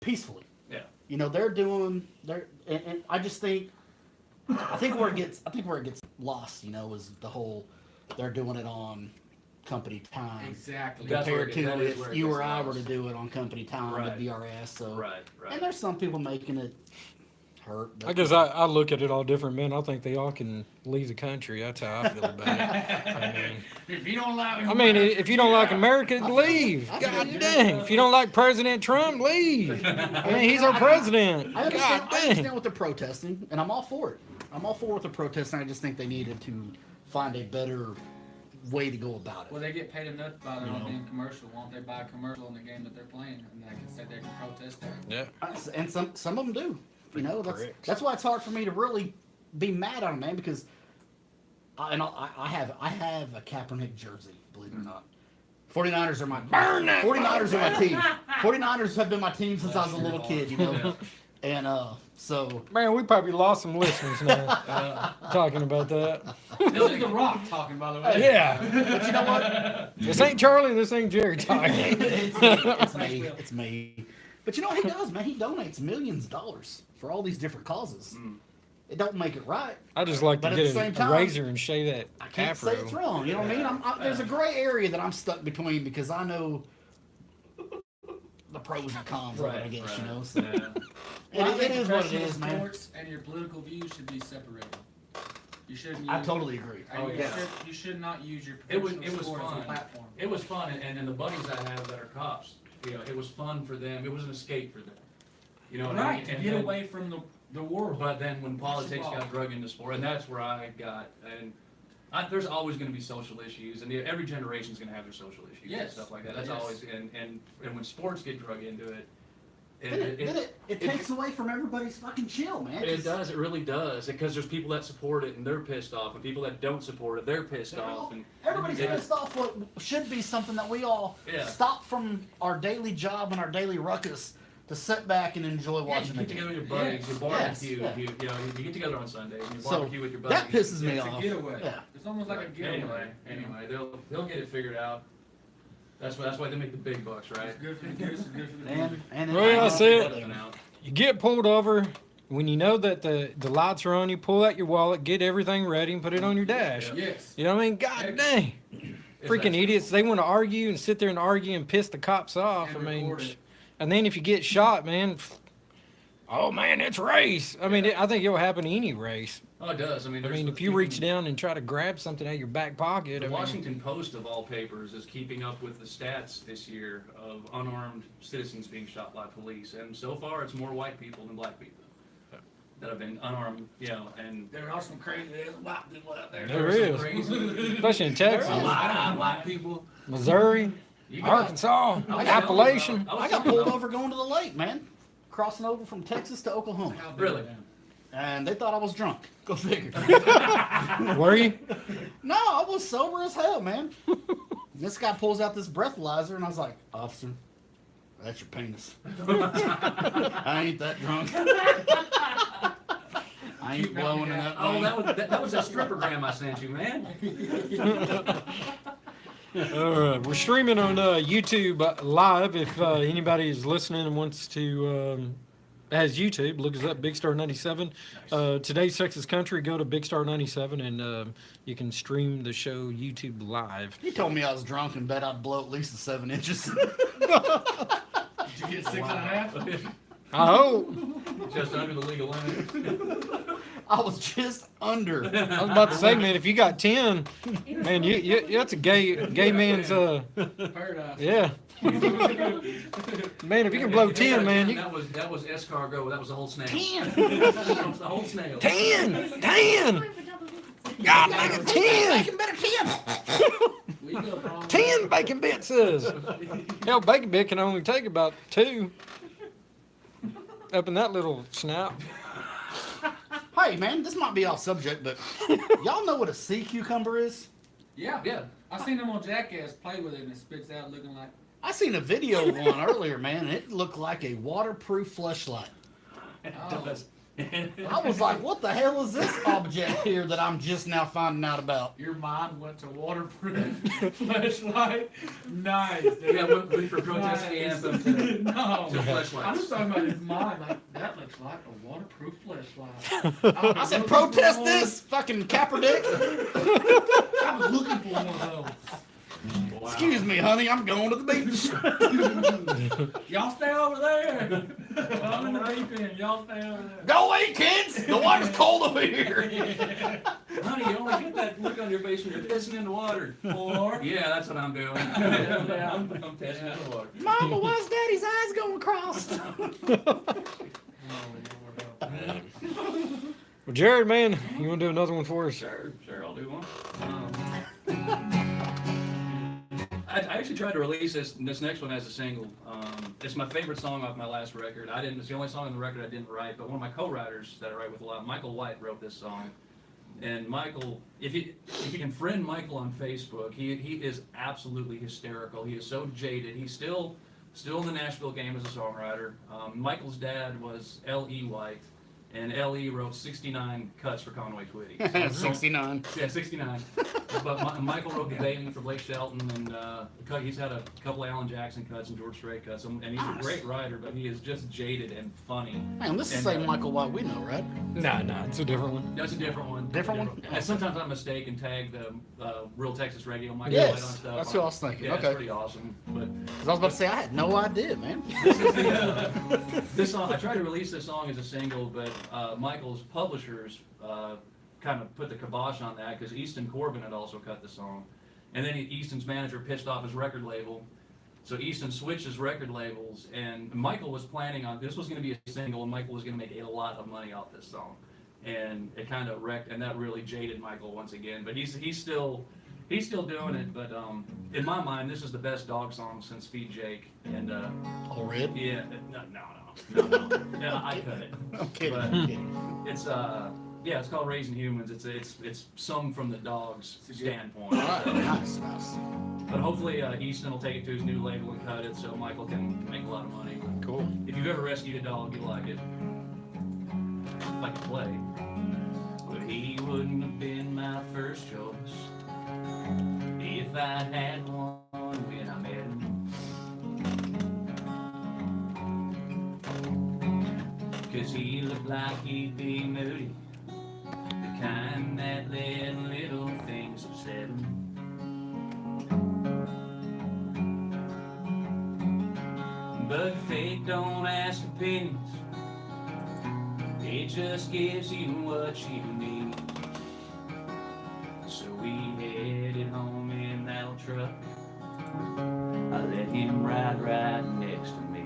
peacefully. Yeah. You know, and I just think, I think where it gets lost, you know, is the whole, they're doing it on company time. Exactly. Compared to that is if where it you gets or I were lost. to do it on company time Right. at DRS. So, Right. and there's some people making it hurt. But, I guess I look at it all different, man. I think they all can leave the country. That's how I feel about it. If you don't like If you don't like America, leave. God dang. If you don't like President Trump, leave. I mean, he's our president. I God understand dang. what they're protesting, and I'm all for it. I'm all for what they're protesting. I just think they needed to find a better way to go about it. Well, they get paid enough by their You own know. damn commercial. Won't they buy a commercial in the game that they're playing, and they can say they can protest there? Yeah. And some of them do. You know, Correct. that's why it's hard for me to really be mad on them, man, because I have a Kaepernick jersey, believe it or not. 49ers are my 49ers are my team. 49ers have been my team since I was a little kid, you know. And so Man, we probably lost some listeners now talking about that. This is The Rock talking, by the way. Yeah. but you know what? This ain't Charlie, this ain't Jerry talking. It's me. But you know what he does, man? He donates millions of dollars for all these different causes. It don't make it right. I just like to But at the get same a time, razor and shave that I can't afro. say it's wrong. You know what I mean? There's a gray area that I'm stuck between because I know the pros and cons of it, I guess, you know. So it is what it is, man. Sports and your political views should be separated. You shouldn't. I totally agree. Oh, you, yeah. you should not use your It was professional sport as a fun. platform. It was fun, and the buddies I have that are cops, you know, it was fun for them. It was an escape for them. You know what I Right, mean? to And get then- away from the world. But then when politics That's got drug into sport, and that's where I got, there's always going to be social issues, and every generation's going to have their social issues and Yes. stuff like that. That's Yes. always, and when sports get drug into it, It takes away from everybody's fucking chill, man. it does, it really does, because there's people that support it and they're pissed off, and people that don't support it, they're pissed off, and Everybody's Yeah. pissed off what should be something that we all Yeah. stop from our daily job and our daily ruckus to sit back and enjoy yeah, you watching the get together game. with your buddies, you barbecue, Yes, you get together on Sundays, and you So, barbecue with your buddies. That pisses me It's a off. getaway. Yeah. It's almost like a getaway. Anyway, they'll get it figured out. That's why they make the big bucks, right? It's good for the goose, it's good for the And Well, that's it. Looking out. You get pulled over when you know that the lights are on. You pull out your wallet, get everything ready, and put it on your dash. Yes. You know what I mean? God dang, freaking idiots! They want to argue and sit there and argue and piss the cops off. And I mean, record it. and then if you get shot, man, oh man, it's race. I mean, I think it'll happen to any race. Oh, it does. I mean, If you reach down and try to grab something out of your back pocket, The I mean, Washington Post, of all papers, is keeping up with the stats this year of unarmed citizens being shot by police, and so far it's more white people than black people that have been unarmed, you know, and There are some crazy ass white people out there. There some is. crazy, especially in there's Texas, a lot of white people. Missouri, You got- Arkansas, I was Appalachian. I got pulled over going to the lake, man. Crossing over from Texas to Oklahoma. Really? And they thought I was drunk. Go figure. Were you? No, I was sober as hell, man. This guy pulls out this breathalyzer, and I was like, "Officer, that's your penis." I ain't that drunk. I ain't blowing in that Oh, thing. that was that strippergram I sent you, man. We're streaming on YouTube live. If anybody is listening and wants to, has YouTube, look us up, Big Star 97. Today's Texas Country, go to Big Star 97 and you can stream the show YouTube live. He told me I was drunk and bet I'd blow at least 7 inches. Did you get 6.5? I hope. Just under the legal limit. I was just under. I was about to say, man, if you got 10, man, you that's a gay man's, Paradise. yeah. Man, if you can blow 10, man, you That was escargot. That was the whole snail. 10. That was the whole snail. 10! 10! God, make it 10! Making better 10. We go wrong. 10 bacon bits says. Hell, bacon bit can only take about 2 up in that little snout. Hey, man, this might be off subject, but y'all know what a sea cucumber is? Yeah. Yeah. I seen them on Jackass play with it and it spits out looking like. I seen a video of one earlier, man, and it looked like a waterproof fleshlight. It Oh. does. I was like, what the hell is this object here that I'm just now finding out about? Your mind went to waterproof flashlight. Nice, dude. Yeah, went for protesting Nice. anthem to No. flashlights. I'm just talking about his mind. Like, that looks like a waterproof flashlight. I said, protest this, fucking Kaepernick. I was looking for one of those. Wow. Excuse me, honey, I'm going to the beach. Y'all stay over there. I'm in the deep end. Y'all stay over there. Go away, kids. The water's cold over here. Honey, you only get that look on your face when you're pissing in the water. Or Yeah, that's what I'm doing. I'm pissing in the water. Mama, why's Daddy's eyes going crossed? Well, Jarrod, man, you want to do another one for us? Sure, I'll do one. I actually tried to release this next one as a single. It's my favorite song off my last record. It's the only song on the record I didn't write, but one of my co-writers that I write with a lot, Michael White, wrote this song. And Michael, if you can friend Michael on Facebook, he is absolutely hysterical. He is so jaded. He's still in the Nashville game as a songwriter. Michael's dad was L.E. White, and L.E. wrote 69 cuts for Conway Twitty. 69. Yeah, 69. But Michael wrote The Baby for Blake Shelton, and he's had a couple of Alan Jackson cuts and George Strait cuts, and he's a great writer, but he is just jaded and funny. Man, this is the And, same Michael White we know, right? Nah, it's a different one. That's a different one. Different one? And sometimes I mistake and tag the Real Texas Radio Michael Yes, White on stuff. that's what I was thinking. Yeah, Okay. it's pretty awesome. But 'Cause I was about to say, I had no idea, man. this is this song. I tried to release this song as a single, but Michael's publishers kind of put the kibosh on that because Easton Corbin had also cut the song, and then Easton's manager pissed off his record label, so Easton switched his record labels, and Michael was planning on this was going to be a single, and Michael was going to make a lot of money off this song, and it kind of wrecked, and that really jaded Michael once again. But he's still doing it. But in my mind, this is the best dog song since Feed Jake, and Oh, red? yeah, no, yeah, I cut it. I'm kidding. But I'm kidding. it's it's called Raising Humans. It's sung from the dog's standpoint. All right, nice. But hopefully Easton will take it to his new label and cut it so Michael can make a lot of money. Cool. If you've ever rescued a dog, you'll like it. If I could play. But he wouldn't have been my first choice if I had one when I met him. 'Cause he looked like he'd be moody, the kind that let little things upset him. But fate don't ask opinions, it just gives you what you need. So we headed home in that old truck, I let him ride right next to me.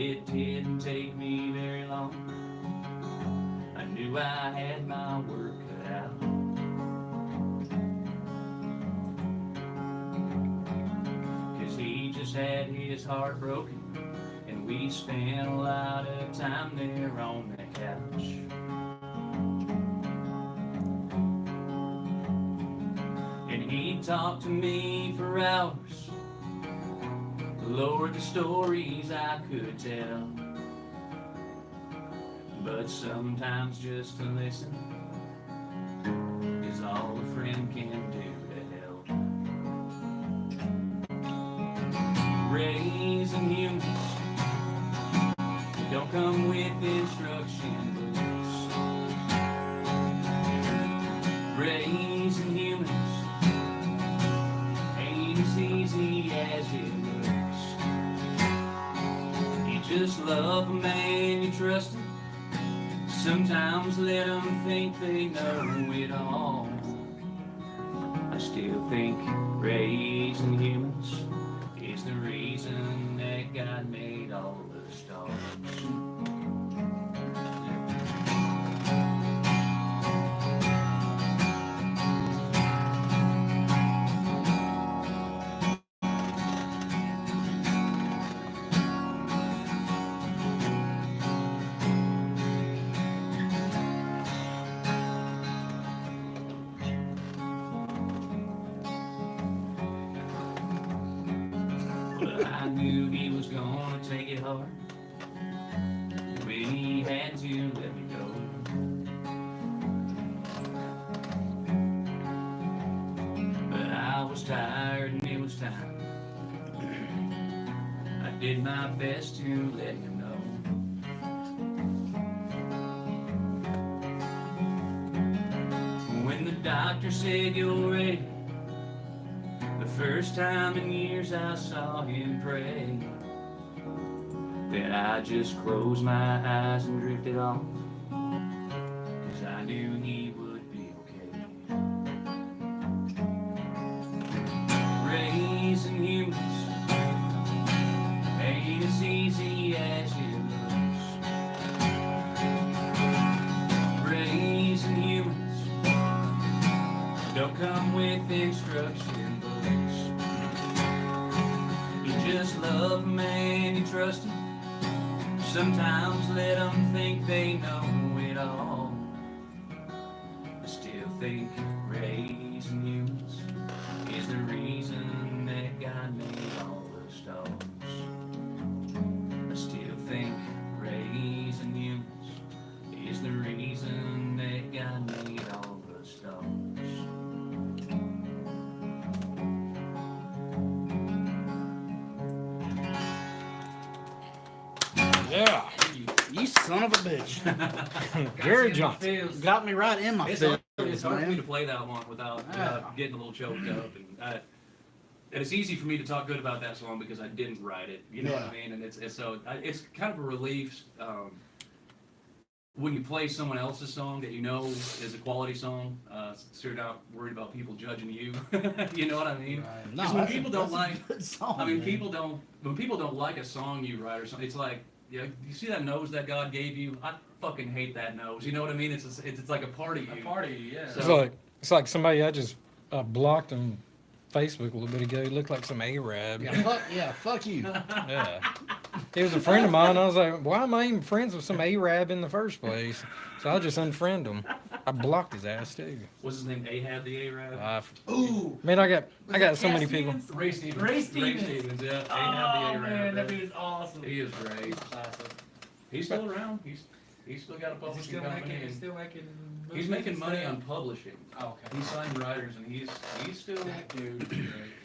It didn't take me very long, I knew I had my work cut out. 'Cause he just had his heart broken, and we spent a lot of time there on that couch. And he talked to me for hours, Lord, the stories I could tell. But sometimes just to listen is all a friend can do to help. Raising humans don't come with instruction books. Raising humans ain't as easy as it looks. Just love a man you trust him. Sometimes let them think they know it all. I still think raising humans is the reason that God made all the stars. But I knew he was gonna take it hard when he had to let me go. But I was tired and it was time. I did my best to let him know. When the doctor said you're ready, the first time in years I saw him pray, then I just closed my eyes and drifted off, 'cause I knew he would be okay. Raising humans ain't as easy as it looks. Raising humans don't come with instruction books. You just love them and you trust them. Sometimes let them think they know it all. I still think raising humans is the reason that God made all the stars. I still think raising humans is the reason that God made all the stars. Yeah. You son of a bitch. Jared Johnson. Got me right in my It's feelings, hard for me man. to play that one without Yeah. getting a little choked up, and it's easy for me to talk good about that song because I didn't write it. You know what I mean? And it's kind of a relief when you play someone else's song that you know is a quality song. So you're not worried about people judging you. You know what I mean? No, Because when that's people a- don't that's a like, good song, I mean, man. when people don't like a song you write or something, it's like, yeah, you see that nose that God gave you? I fucking hate that nose. You know what I mean? It's like a part of A you. party, yeah. So- It's like somebody I just blocked on Facebook a little bit ago. He looked like some Arab. Fuck you. Yeah. He was a friend of mine. I was like, why am I even friends with some Arab in the first place? So I just unfriended him. I blocked his ass too. What's his name? Ahab the Arab? Ooh. Man, I got Was so it many Cass people. Stevens? Ray Stevens. Ray Stevens. Yeah. Oh Ahab the Arab. man, that yeah. dude's awesome. He is great. Classic. He's still around. He's still got a Is he publishing still company. making? and He's still making. He's movies making and money stuff? on publishing. Oh, okay. He signed writers, and he's still. That dude.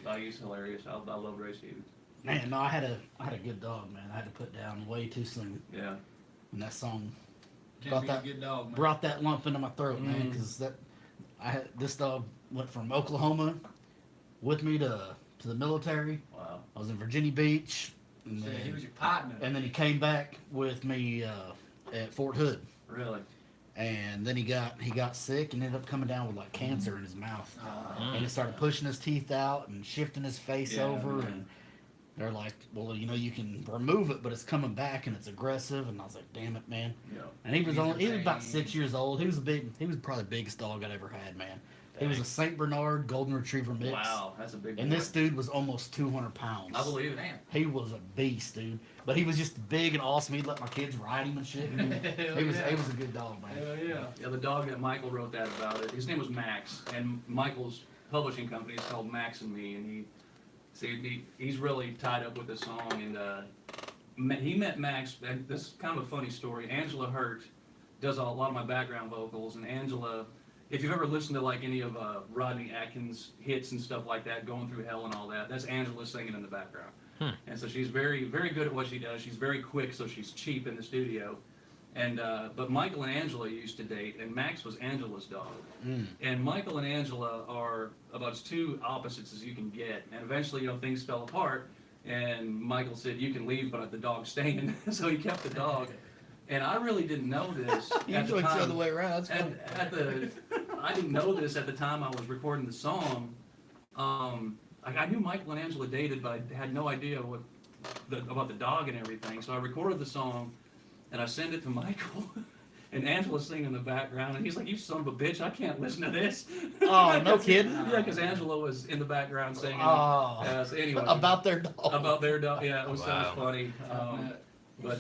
Oh, he's hilarious. I love Ray Stevens. Man, no, I had a good dog, man. I had to put down way too soon. Yeah. And that song Can't Brought be that- a good dog, man. brought that lump into my throat, man, Mm. because this dog went from Oklahoma with me to the military. Wow. I was in Virginia Beach, and So he then, was your partner. and then he came back with me at Fort Hood. Really? And then he got sick and ended up coming down with like cancer in his mouth. And it started pushing his teeth out and shifting his face Yeah, over. man. And they're like, well, you know, you can remove it, but it's coming back and it's aggressive. And I was like, damn it, man. Yeah. And he was about pain. 6 years old. He was probably the biggest dog I'd ever had, man. He was a Saint Bernard Golden Retriever mix. Wow, that's a big. And boy. this dude was almost 200 pounds. I believe it. Damn. He was a beast, dude. But he was just big and awesome. He'd let my kids ride him and shit. Hell He was yeah. a good dog, man. Hell yeah. Yeah, the dog that Michael wrote that about it. His name was Max, and Michael's publishing company is called Max and Me, and he's really tied up with the song. And he met Max. And this is kind of a funny story. Angela Hurt does a lot of my background vocals, and Angela, if you've ever listened to like any of Rodney Atkins hits and stuff like that, Going Through Hell and all that, that's Angela singing in the background. And so she's very, very good at what she does. She's very quick, so she's cheap in the studio. And but Michael and Angela used to date, and Max was Angela's dog. And Michael and Angela are about as two opposites as you can get. And eventually, things fell apart. And Michael said, "You can leave, but the dog's staying." So he kept the dog. And I really didn't know this at the Usually it's the time. other way around. That's fun. I didn't know this at the time I was recording the song. I knew Michael and Angela dated, but I had no idea about the dog and everything. So I recorded the song, and I sent it to Michael. And Angela's singing in the background, and he's like, "You son of a bitch, I can't listen to this." Oh, no kidding? Yeah, because Angela was in the background singing. Oh. So anyway, About their dog. about their dog. Yeah, it was Wow. funny. But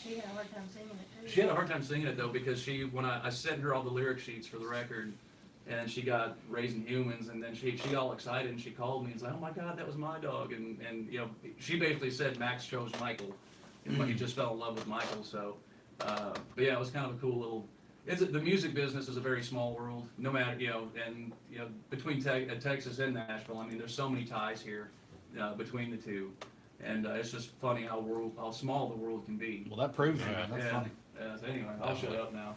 She had a hard time singing it too. she had a hard time singing it though, because when I sent her all the lyric sheets for the record, And she got Raising Humans, and then she got all excited, and she called me and was like, "Oh my God, that was my dog!" And you know, she basically said Max chose Michael, but he just fell in love with Michael. So, but yeah, it was kind of a cool little. The music business is a very small world, no matter and between Texas and Nashville, I mean, there's so many ties here between the two, and it's just funny how small the world can be. Well, that proves that. That's funny. So anyway, I'll shut up now.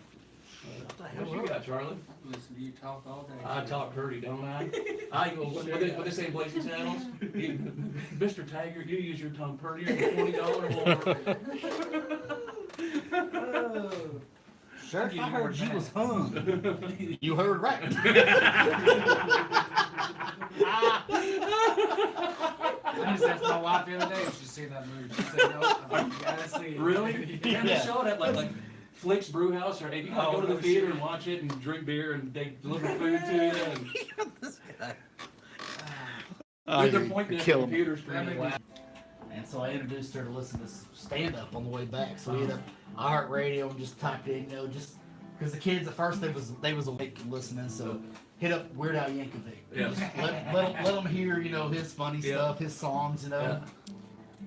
What you got, Charlie? Listen to you talk all day. I talk dirty, don't I? I go, what they say in Blazing Saddles? Mr. Taggart, you use your tongue prettier than $20 more. Sheriff, I heard you was hung. You heard right. I just asked my wife the other day if she's seen that movie. She said no. I was like, you gotta see it. Really? Yeah. And they show it at like Flick's Brew House, or you gotta go to the theater and watch it and drink beer and they deliver food to you. And they're pointing at the computer screen and laughing. And so I introduced her to listen to stand up on the way back. So we hit up iHeartRadio and just typed in, just because the kids at first they was awake and listening. So hit up Weird Al Yankovic. Yeah. Just let them hear his funny stuff, his songs. Yeah.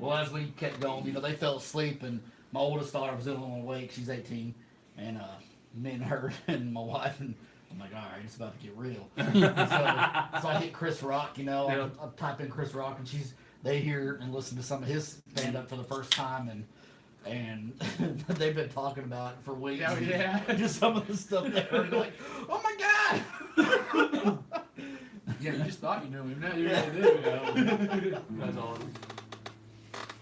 Well, as we kept going, they fell asleep, and my oldest daughter was the only one awake. She's 18, and me and her and my wife, and I'm like, all right, it's about to get real. so I hit Chris Rock. I type in Chris Rock, and they hear and listen to some of his stand up for the first time, and they've been talking about it for weeks. Oh, yeah. Just some of the stuff they heard, like, oh my God. Yeah, you just thought you knew him. Now you really do. That's awesome.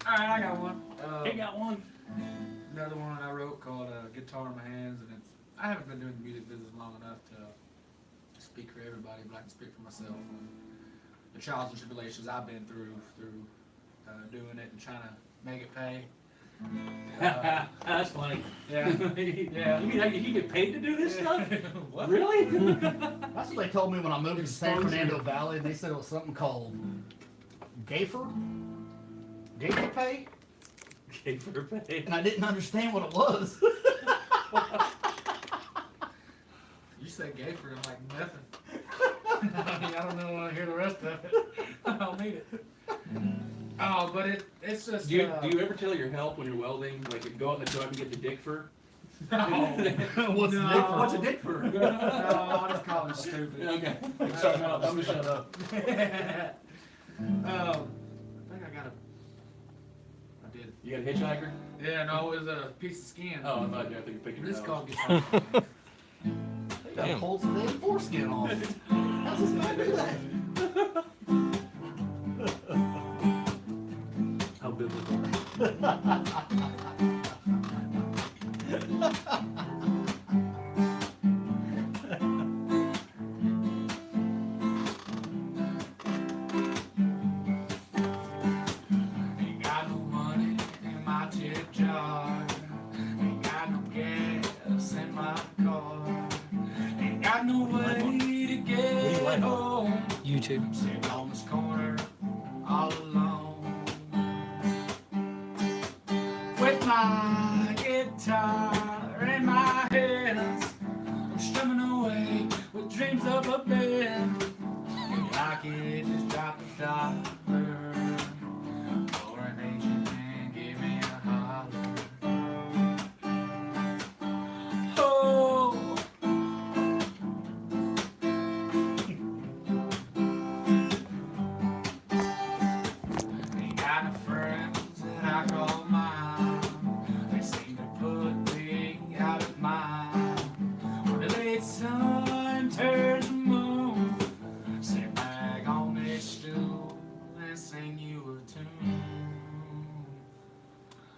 All right, I got one. He got one. Another one I wrote called "Guitar in My Hands," and I haven't been doing the music business long enough to speak for everybody, but I can speak for myself. And the trials and tribulations I've been through doing it and trying to make it pay. That's funny. Yeah, yeah. You mean he get paid to do this stuff? What? Really? That's what they told me when I moved to San Fernando Valley. They said it was something called Gaffer pay, Gafer pay. and I didn't understand what it was. You say gay for like nothing. I mean, I don't know when I hear the rest of it. I don't need it. Oh, but it's just. Do you ever tell your help when you're welding, like go out in the truck and get the dick fur? No. What's No. the difference? What's a dick fur? No, I'll just call him stupid. Okay. Shut up. I'm gonna shut up. I think I got a. I did. You got a hitchhiker? Yeah, no, it was a piece of skin. Oh, I thought you were picking your This nose. called guitar. They got holes in their foreskin off. How's this man do that? How biblical. Ain't got no money in my tip jar. Ain't got no gas in my car. Ain't got no way to get home. YouTube. Sitting on this corner all alone with my guitar in my hands. I'm strumming away with dreams of a band. If I could just drop a dollar for an agent and give me a holler. Oh, ain't got no friends that I call mine. They seem to put me out of mind. When the late sun turns the moon, sit back on this stool and sing you a tune.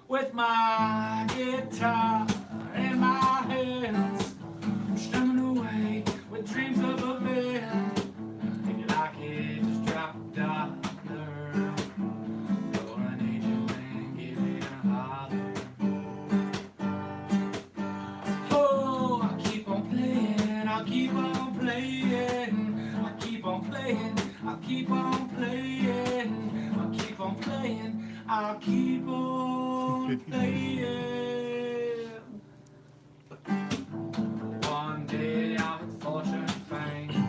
With my guitar in my hands, I'm strumming away with dreams of a band. If you like it, just drop a dollar for an agent and give me a holler. Oh, I keep on playing, I'll keep on playing, I keep on playing, I'll keep on playing, I'll keep on playing, I'll keep on playing. One day I'm with fortune and fame.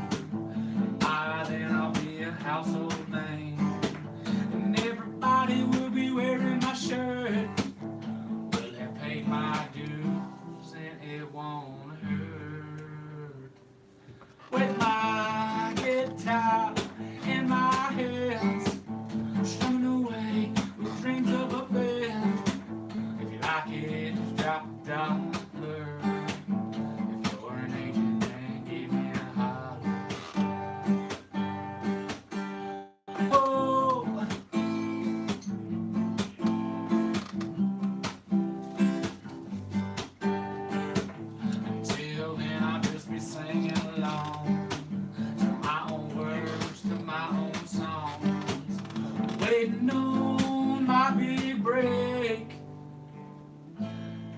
waiting on my big break,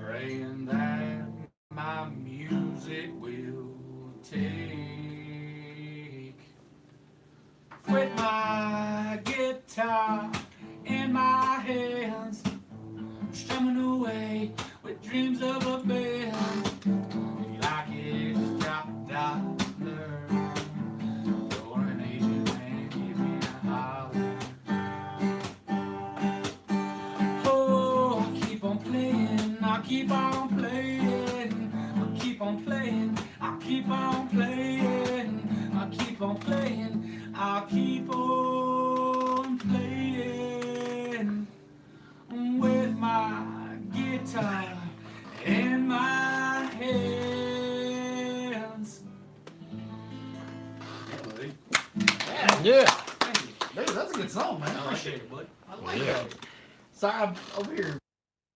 praying that my music will take. With my guitar in my hands, strumming away with dreams of a band. If you like it, just drop a dollar. Or an Asian man, give me a holler. Oh, I keep on playing, I keep on playing, I keep on playing, I keep on playing, I keep on playing, I keep on playing with my guitar in my hands. Yeah. Dude, that's a good song, man. I appreciate it, bud. I like that. Sorry, I'm over here